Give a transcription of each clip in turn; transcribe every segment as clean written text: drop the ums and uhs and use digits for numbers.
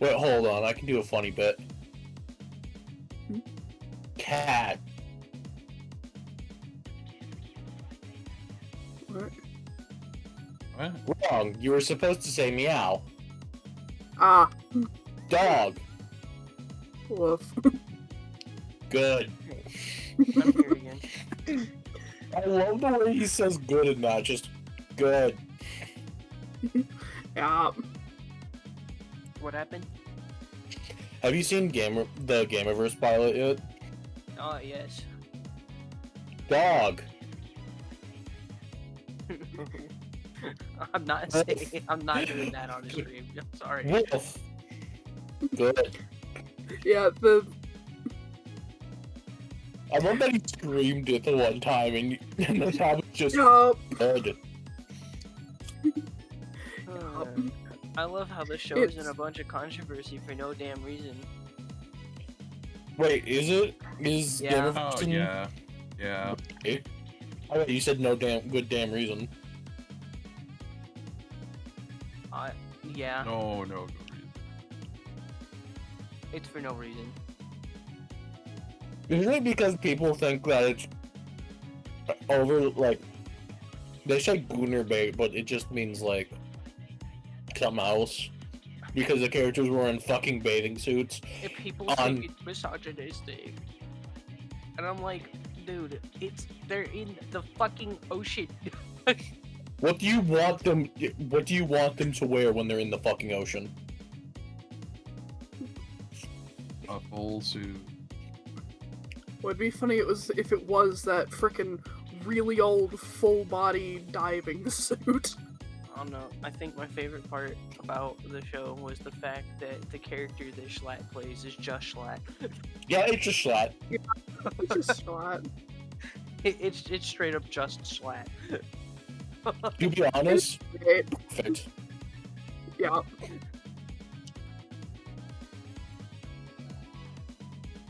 Wait, hold on. I can do a funny bit. Hmm? Cat. What? What? Wrong. You were supposed to say meow. Ah. Dog. Woof. Good. I'm here again. I love the way he says good and not just good. Yeah. What happened? Have you seen the Gameoverse pilot yet? Oh, yes. Dog. I'm not saying, I'm not doing that on the stream. I'm sorry. Wolf. Good. Yeah, the I love that he screamed it the one time and the time was just yup. good. I love how the show is in a bunch of controversy for no damn reason. Wait, is it? Is Yeah. Gameoverse Oh, in- yeah. Yeah. Okay. I thought you said no good damn reason. Yeah, No, no, no. it's for no reason. Isn't it because people think that it's over, like, they say booner bait, but it just means, like, something else? Because the characters were in fucking bathing suits. If people think it's misogynistic, and I'm like, dude, they're in the fucking ocean. What do you want them to wear when they're in the fucking ocean? A full suit. Would be funny if it was that frickin' really old full body diving suit. I don't know. I think my favorite part about the show was the fact that the character that Schlatt plays is just Schlatt. Yeah, it's just Schlatt. It's just not. It's straight up just Schlatt. To be honest, Great. perfect. Yeah.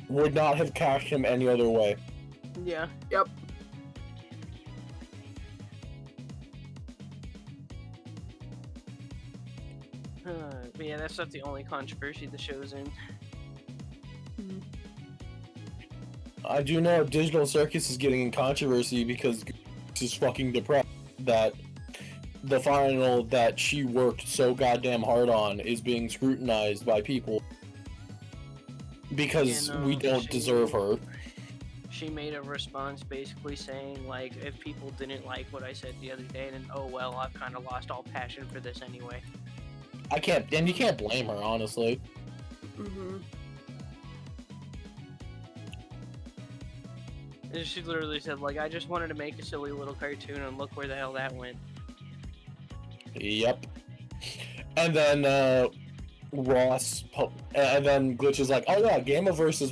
Would not have cast him any other way. Yeah. Yep. But yeah, that's not the only controversy the show's in. I do know Digital Circus is getting in controversy because is fucking depressed that the final that she worked so goddamn hard on is being scrutinized by people because we don't deserve her. She made a response basically saying, like, if people didn't like what I said the other day, then oh well, I've kind of lost all passion for this anyway. You can't blame her, honestly. Mm-hmm. And she literally said, like, I just wanted to make a silly little cartoon and look where the hell that went. Yep. And then and then Glitch is like, oh yeah, Gameoverse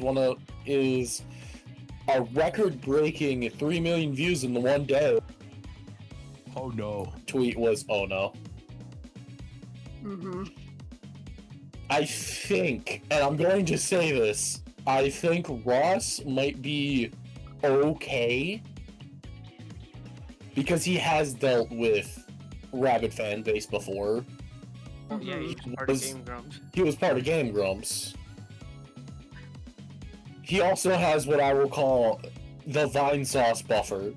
is a record-breaking 3 million views in the one day. Oh no. Tweet was, oh no. Mm-hmm. I think, and I'm going to say this, I think Ross might be okay because he has dealt with rabid fan base before. Oh yeah, he was part of Game Grumps. He was part of Game Grumps. He also has what I will call the Vine Sauce buffer.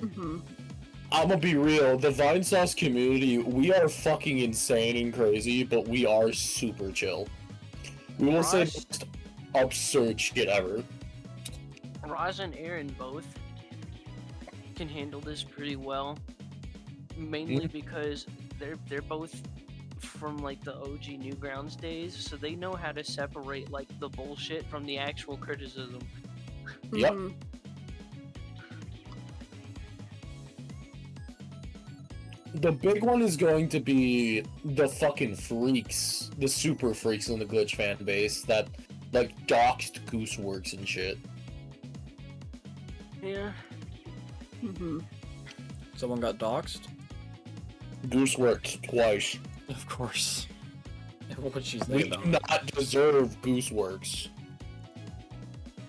Mm-hmm. I'm gonna be real, the Vine Sauce community, we are fucking insane and crazy, but we are super chill. We will say the most absurd shit ever. Roz and Aaron both can handle this pretty well, mainly because they're both from like the OG Newgrounds days, so they know how to separate like the bullshit from the actual criticism. Yep. Mm-hmm. The big one is going to be the fucking freaks, the super freaks in the Glitch fan base that like doxed Gooseworx and shit. Yeah. Mm-hmm. Someone got doxxed? Gooseworx twice. Of course. What'd she say We about do it? not deserve Gooseworx.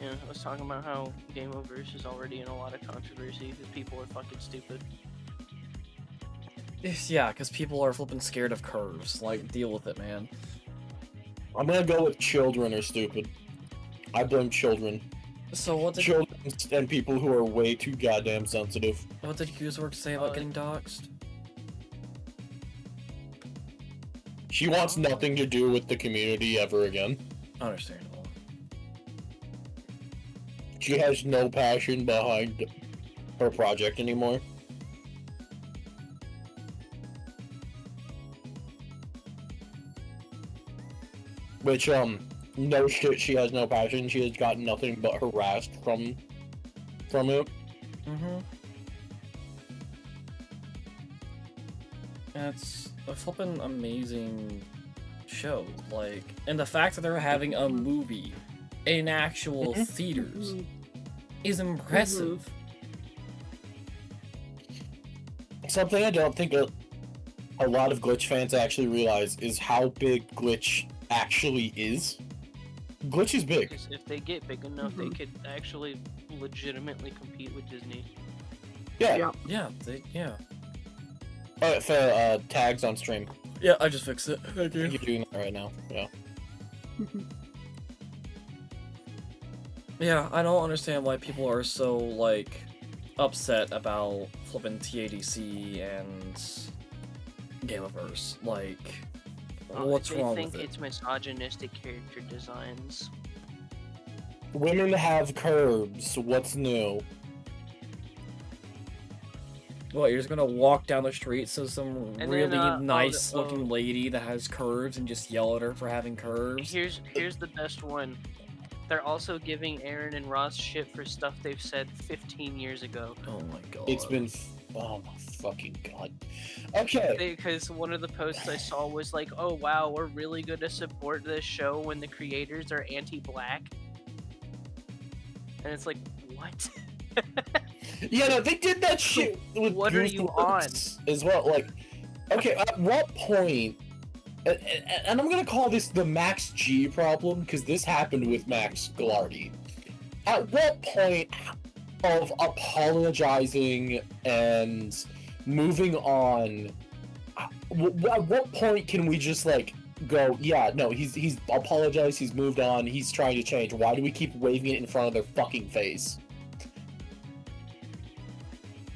Yeah, I was talking about how Gameoverse is already in a lot of controversy because people are fucking stupid. Yeah, because people are flipping scared of curves. Like, deal with it, man. I'm gonna go with children are stupid. I blame children. So what did Children and people who are way too goddamn sensitive. Gooseworx say about getting doxxed? She wants nothing to do with the community ever again. Understandable. She has no passion behind her project anymore. Which, no shit, she has no passion. She has got nothing but harassed from it. Mm-hmm. It's a flippin' amazing show. Like, and the fact that they're having a movie in actual theaters is impressive. Something I don't think a lot of Glitch fans actually realize is how big Glitch actually is. Glitch is big. Because if they get big enough, they could actually legitimately compete with Disney. Yeah. Yeah, yeah. Alright, fair, tags on stream. Yeah, I just fixed it. Thank you. You're doing that right now, yeah. Yeah, I don't understand why people are so, like, upset about flipping TADC and Gameoverse. Like, what's wrong with They think it? it's misogynistic character designs. Women have curves, what's new? What, you're just gonna walk down the street so some And really then, nice-looking lady that has curves and just yell at her for having curves? Here's the best one. They're also giving Aaron and Ross shit for stuff they've said 15 years ago. Oh my god. It's been... Oh my fucking god. Okay. Because one of the posts I saw was like, oh wow, we're really gonna support this show when the creators are anti-black. And it's like, what? Yeah, no, they did that shit with What are you on? As well, like... Okay, at what point... And I'm gonna call this the Max G problem, because this happened with Max Gallardi. At what point of apologizing and moving on, at what point can we just, like, go, yeah, no, he's apologized, he's moved on, he's trying to change. Why do we keep waving it in front of their fucking face?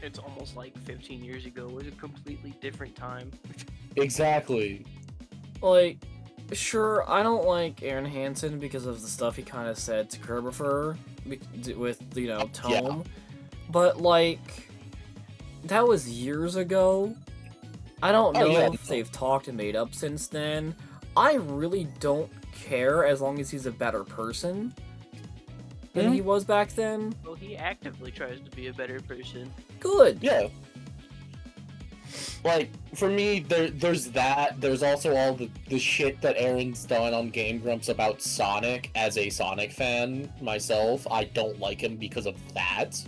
It's almost like 15 years ago was a completely different time. Exactly. Like, sure, I don't like Aaron Hansen because of the stuff he kind of said to Kerbifer with, you know, Tome. But, like, that was years ago. I don't know if they've talked and made up since then. I really don't care as long as he's a better person than he was back then. Well, he actively tries to be a better person. Good. Yeah. Like, for me, there's that. There's also all the shit that Aaron's done on Game Grumps about Sonic. As a Sonic fan myself, I don't like him because of that.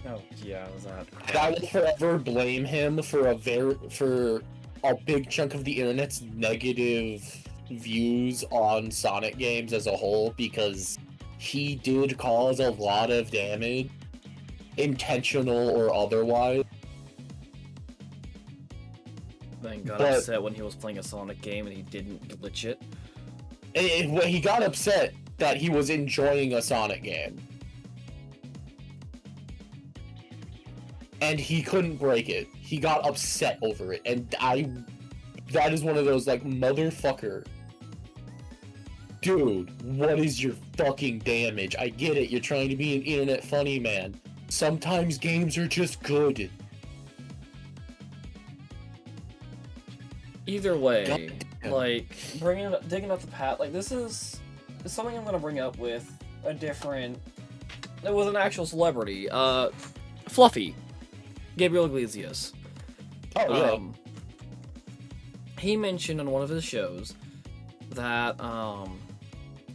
Oh, yeah, that. I will forever blame him for a big chunk of the internet's negative views on Sonic games as a whole, because he did cause a lot of damage, intentional or otherwise. Then got upset when he was playing a Sonic game and he didn't glitch it. He got upset that he was enjoying a Sonic game. And he couldn't break it. He got upset over it. And that is one of those, like, motherfucker. Dude, what is your fucking damage? I get it, you're trying to be an internet funny man. Sometimes games are just good. Either way, like, digging up the path, like, this is something I'm gonna bring up with with an actual celebrity, Fluffy, Gabriel Iglesias. Oh, yeah. He mentioned on one of his shows that,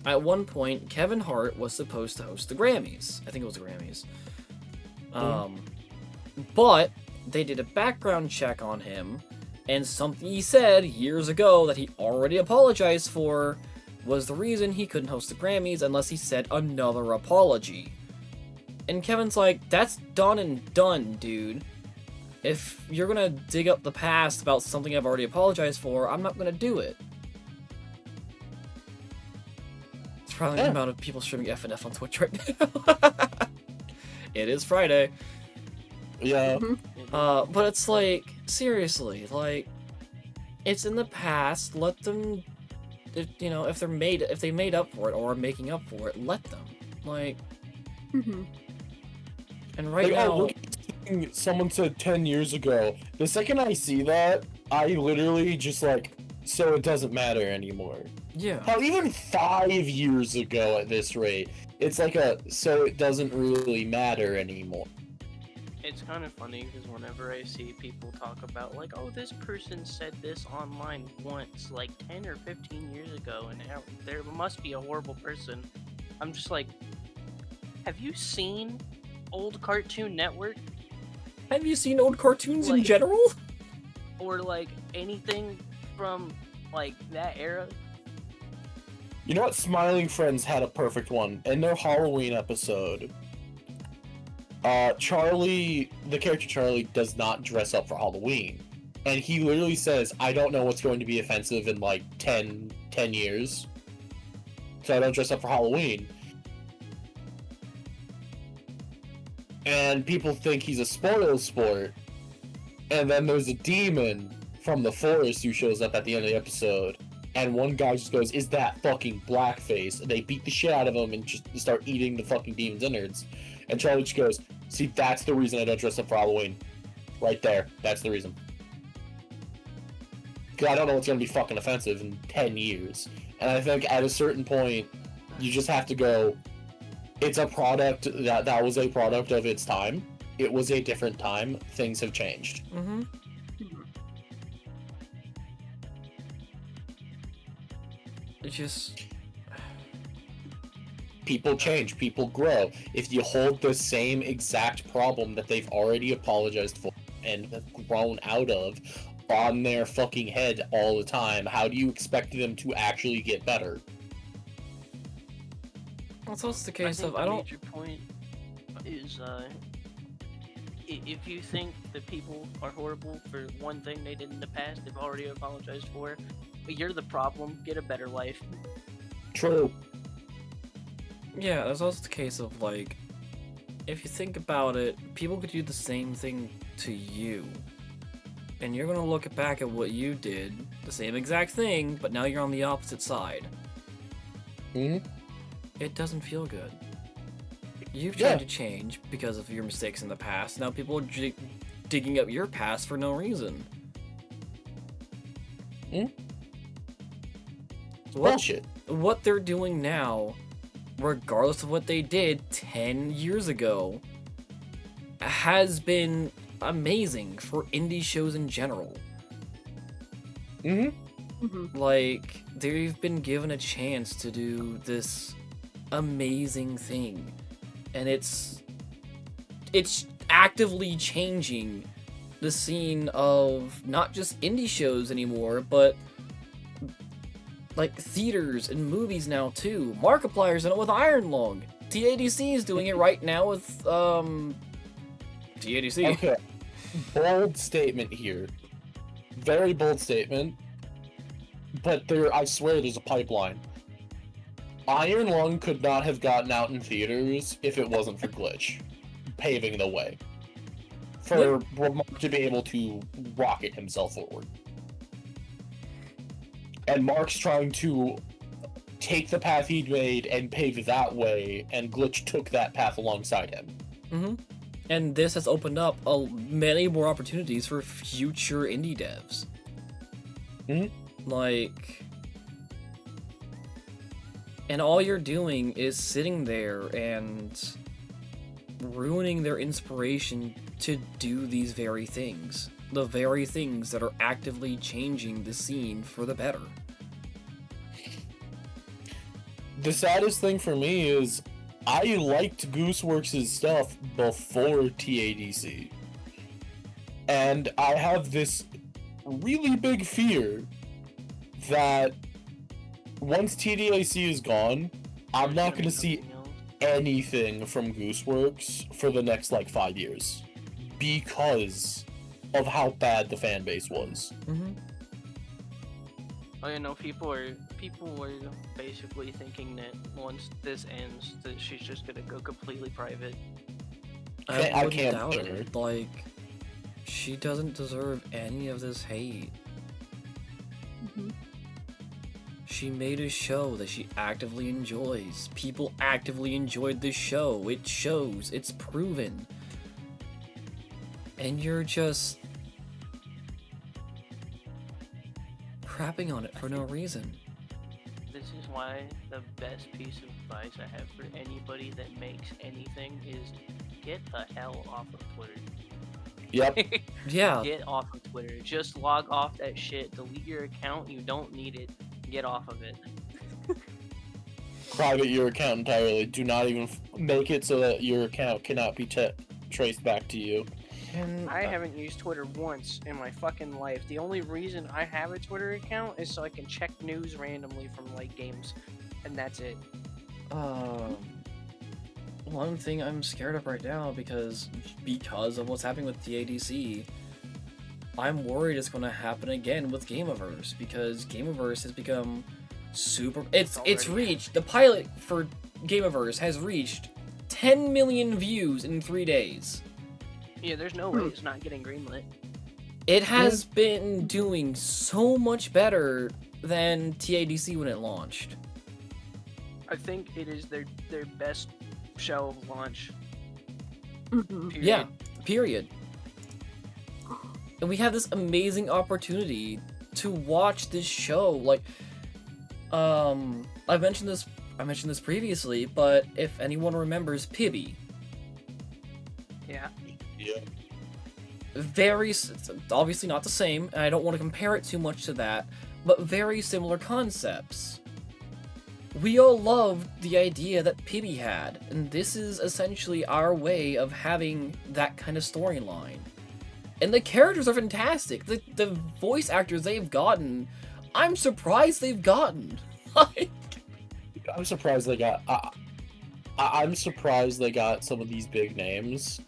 at one point, Kevin Hart was supposed to host the Grammys. I think it was the Grammys. But they did a background check on him, and something he said years ago that he already apologized for was the reason he couldn't host the Grammys unless he said another apology. And Kevin's like, that's done and done, dude. If you're gonna dig up the past about something I've already apologized for, I'm not gonna do it. surprising Yeah. amount of people streaming FNF on Twitch right now. It is Friday. Yeah. Mhm. But it's like, seriously, like, it's in the past, let them, if they made up for it or are making up for it, let them. Like, Mhm. and right Like, now, oh, look at this thing someone said 10 years ago. The second I see that, I literally just like, so it doesn't matter anymore. yeah. Hell, even 5 years ago at this rate, it's like a, so it doesn't really matter anymore. It's kind of funny because whenever I see people talk about like, oh, this person said this online once, like 10 or 15 years ago, and now there must be a horrible person. I'm just like, have you seen old Cartoon Network Have you seen old cartoons in Like- general? or like anything from like that era? You know what? Smiling Friends had a perfect one. In their Halloween episode, Charlie, the character Charlie, does not dress up for Halloween. And he literally says, I don't know what's going to be offensive in like 10 years. So I don't dress up for Halloween. And people think he's a spoil sport. And then there's a demon from the forest who shows up at the end of the episode. And one guy just goes, is that fucking blackface? And they beat the shit out of him and just start eating the fucking demon's innards. And Charlie just goes, see, that's the reason I don't dress up for Halloween. Right there. That's the reason. Because I don't know what's going to be fucking offensive in 10 years. And I think at a certain point, you just have to go, it's a product that was a product of its time. It was a different time. Things have changed. Mm-hmm. It's just, People change, people grow. If you hold the same exact problem that they've already apologized for and have grown out of on their fucking head all the time, how do you expect them to actually get better? that's also the I case think of, the I don't, major point is if you think that people are horrible for one thing they did in the past, they've already apologized for. But you're the problem. Get a better life. True. yeah, that's also the case of, like, if you think about it, people could do the same thing to you. And you're gonna look back at what you did, the same exact thing, but now you're on the opposite side. Hmm. It doesn't feel good. You've Yeah. tried to change because of your mistakes in the past. Now people are digging up your past for no reason. Hmm? What, Bullshit. what they're doing now, regardless of what they did 10 years ago, has been amazing for indie shows in general. Hmm. Mhm. Like, they've been given a chance to do this amazing thing. And it's actively changing the scene of not just indie shows anymore, but like theaters and movies now too. Markiplier's in it with Iron Lung. TADC is doing it right now with TADC. Okay. Bold statement here. Very bold statement. But I swear there's a pipeline. Iron Lung could not have gotten out in theaters if it wasn't for Glitch paving the way for Mark to be able to rocket himself forward. And Mark's trying to take the path he'd made and pave that way, and Glitch took that path alongside him. Mm-hmm. And this has opened up many more opportunities for future indie devs. Mhm. Like, and all you're doing is sitting there and ruining their inspiration to do these very things. The very things that are actively changing the scene for the better. The saddest thing for me is I liked Gooseworx' stuff before TADC. And I have this really big fear that once TDAC is gone, I'm not going to see anything from Gooseworx for the next, 5 years. Because of how bad the fan base was. Mm-hmm. Oh, you know, people are basically thinking that once this ends, that she's just gonna go completely private. I wouldn't can't doubt blame her. it. Like, she doesn't deserve any of this hate. Mhm. She made a show that she actively enjoys. People actively enjoyed this show. It shows. It's proven. And you're just crapping on it for no reason. This is why the best piece of advice I have for anybody that makes anything is get the hell off of Twitter. Yep. Yeah, Get off of Twitter. Just log off that shit. Delete your account. You don't need it. Get off of it. Private your account entirely. Do not even make it so that your account cannot be traced back to you. and I haven't used Twitter once in my fucking life. The only reason I have a Twitter account is so I can check news randomly from like games, and that's it. One thing I'm scared of right now because of what's happening with the ADC, I'm worried it's going to happen again with Gameoverse because Gameoverse has become super. It's Already. reached the pilot for Gameoverse has reached 10 million views in 3 days. Yeah, there's no way it's not getting greenlit. It has been doing so much better than TADC when it launched. I think it is their best show of launch. Mhm. Period. Yeah, period. And we have this amazing opportunity to watch this show. Like, I mentioned this previously, but if anyone remembers Pibby, Yeah. Yeah. it's obviously not the same, and I don't want to compare it too much to that, but very similar concepts. We all loved the idea that Pibby had, and this is essentially our way of having that kind of storyline. And the characters are fantastic. The voice actors they've gotten, I'm surprised they've gotten. Like, I'm surprised they got. I'm surprised they got some of these big names.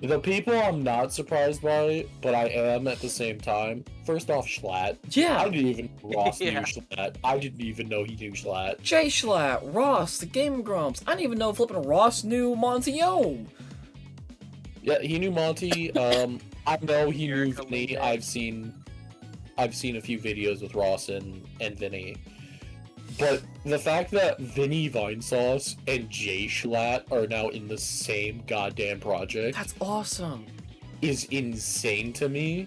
The people I'm not surprised by, but I am at the same time. First off, Schlatt. I yeah, didn't even know Ross Yeah. knew Schlatt. I didn't even know he knew Schlatt. Jay Schlatt, Ross, the Game Grumps. I didn't even know flipping Ross knew Montione. Yeah, he knew Monty. I know he knew Jericho Vinny. Lindbergh. I've seen a few videos with Ross and Vinny. But the fact that Vinny Vinesauce and Jay Schlatt are now in the same goddamn project That's awesome. is insane to me.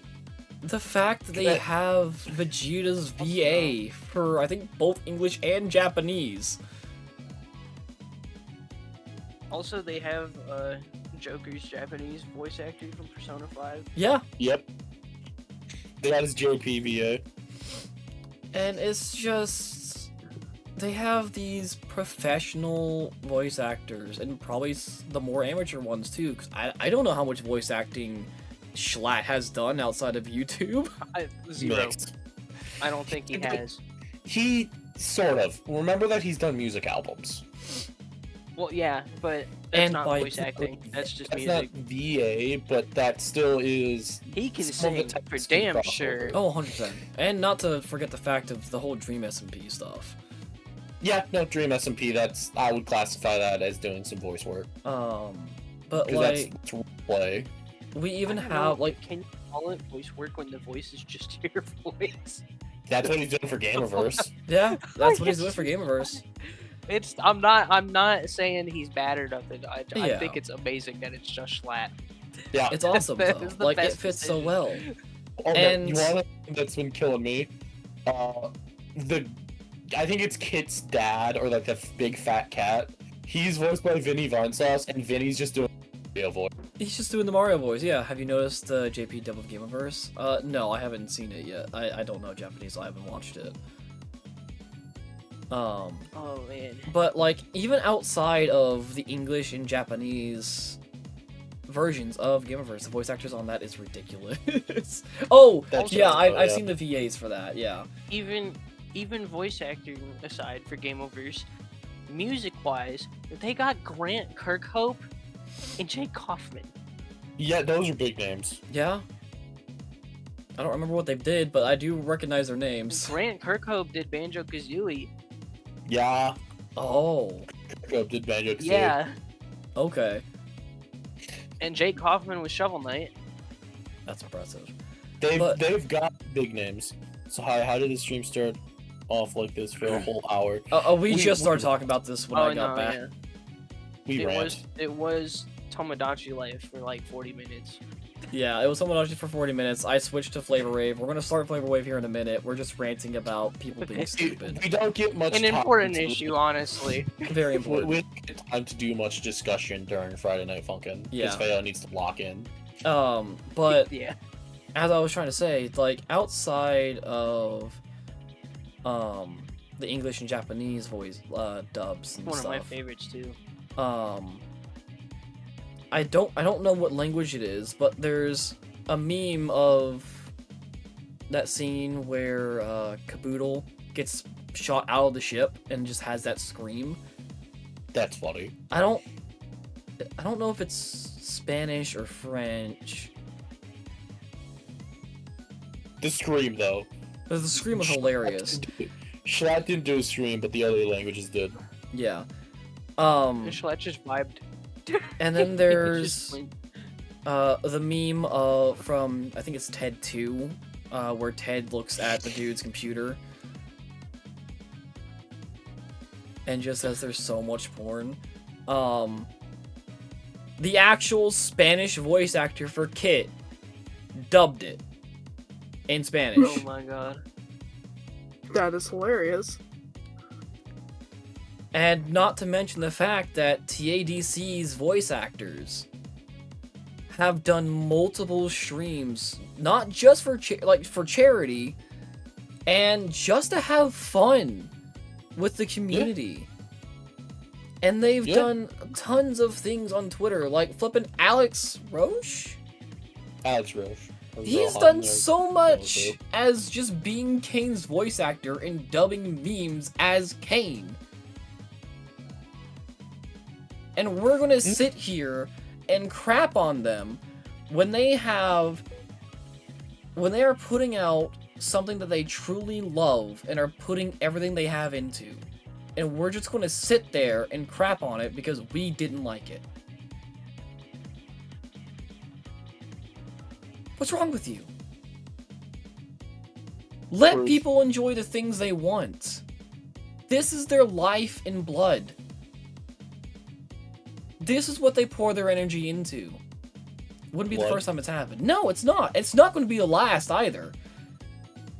The fact that they That- have Vegeta's VA for, I think, both English and Japanese. Also, they have Joker's Japanese voice actor from Persona 5. Yeah, Yep. They got his JPVA. and it's just... They have these professional voice actors, and probably the more amateur ones too, because I don't know how much voice acting Schlatt has done outside of YouTube. Zero. Mixed. I don't think he has. He sort of. Remember that he's done music albums. Well, yeah, but that's And not by- voice acting. That's just That's music. not VA, but that still is. He can some of the sing for text can damn cross sure. over. Oh, 100%. And not to forget the fact of the whole Dream SMP stuff. Yeah, no, Dream SMP. That's I would classify that as doing some voice work But because like, that's role play. we even I don't have, know, like, can you call it voice work when the voice is just your voice? That's what he's doing for Gameoverse. yeah, that's what he's doing for Gameoverse. I'm not saying he's bad or nothing. I Yeah. think it's amazing that it's just Schlatt. Yeah. It's awesome, That though. is the Like, it best fits so decision. well. Oh, And- you want to that's been killing me? I think it's Kit's dad or like the big fat cat. He's voiced by Vinny Vinesauce, and Vinny's just doing a voice. He's just doing the Mario voice, yeah. Have you noticed the JP dub of Gameoverse? No, I haven't seen it yet. I don't know Japanese, so I haven't watched it. Oh man. But, like, even outside of the English and Japanese versions of Gameoverse, the voice actors on that is ridiculous. Oh, That's yeah, right, I've yeah. seen the VAs for that, yeah. Even voice acting aside for Gameoverse, music-wise, they got Grant Kirkhope and Jake Kaufman. Yeah, those are big names. Yeah. I don't remember what they did, but I do recognize their names. Grant Kirkhope did Banjo Kazooie. Yeah. Oh, Kirkhope did Banjo Kazooie. Yeah. okay. And Jake Kaufman was Shovel Knight. That's impressive. They've got big names. So how did the stream start off like this for a whole hour? We just started talking about this when I got back. Yeah. We It rant. was Tomodachi Life for like 40 minutes. Yeah, it was Tomodachi for 40 minutes. I switched to Flavor Wave. We're gonna start Flavor Wave here in a minute. We're just ranting about people being stupid. We don't get much An time important to- issue, honestly. Very We important. don't get time to do much discussion during Friday Night Funkin'. Yeah. Because Feo needs to lock in. But Yeah. as I was trying to say, like outside of the English and Japanese voice dubs and One of stuff. my favorites too. I don't know what language it is, but there's a meme of that scene where Caboodle gets shot out of the ship and just has that scream. That's funny. I don't know if it's Spanish or French. The scream, though. But the scream was hilarious. Schlatt didn't do a stream, but the other languages did. Yeah. Schlatt just vibed. And then Just there's went- the meme from I think it's Ted 2, where Ted looks at the dude's computer and just says there's so much porn. The actual Spanish voice actor for Kit dubbed it in Spanish. Oh my god. That is hilarious. And not to mention the fact that TADC's voice actors have done multiple streams, not just for for charity, and just to have fun with the community. And they've done tons of things on Twitter, like flipping Alex Roche. Alex Roche. He's done so much as just being Kane's voice actor and dubbing memes as Kane. And we're gonna sit here and crap on them when they are putting out something that they truly love and are putting everything they have into. And we're just gonna sit there and crap on it because we didn't like it. What's wrong with you? Let people enjoy the things they want. This is their life and blood. This is what they pour their energy into. Wouldn't be the first time it's happened. No, it's not. It's not going to be the last either.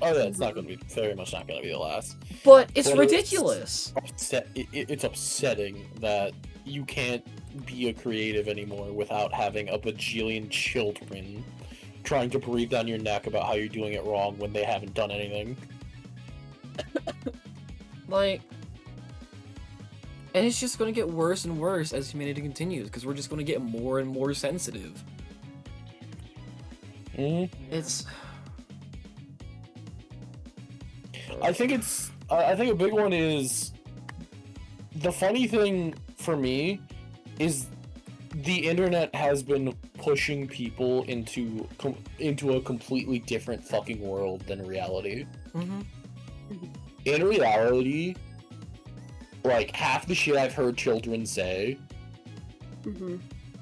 Oh yeah, it's not going to be, very much not going to be the last. But it's ridiculous. It's upsetting that you can't be a creative anymore without having a bajillion children trying to breathe down your neck about how you're doing it wrong when they haven't done anything. Like, and it's just going to get worse and worse as humanity continues, because we're just going to get more and more sensitive. It's... I think a big one is, the funny thing for me is the internet has been pushing people into a completely different fucking world than reality. In reality, like, half the shit I've heard children say,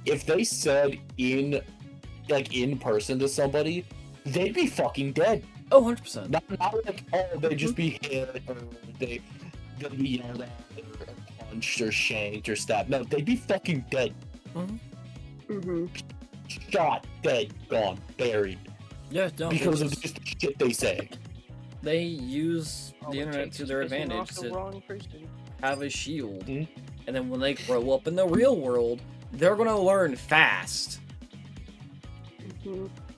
if they said in person to somebody, they'd be fucking dead. Oh, 100%. Not like, oh, they'd just be hit, or they'd be yelled at, or punched, or shanked, or stabbed. No, they'd be fucking dead. Shot, dead, gone, buried. Yeah, no, because of just the shit they say. They use the internet to their Pissing off advantage the to wrong person. have a shield. And then when they grow up in the real world, they're gonna learn fast.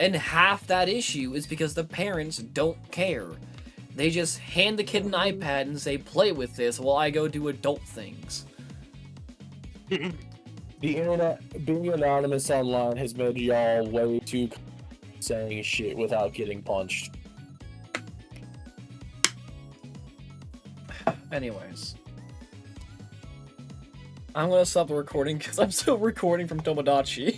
And half that issue is because the parents don't care. They just hand the kid an iPad and say, play with this while I go do adult things. The internet, being anonymous online has made y'all way too saying shit without getting punched. Anyways. I'm gonna stop the recording because I'm still recording from Tomodachi.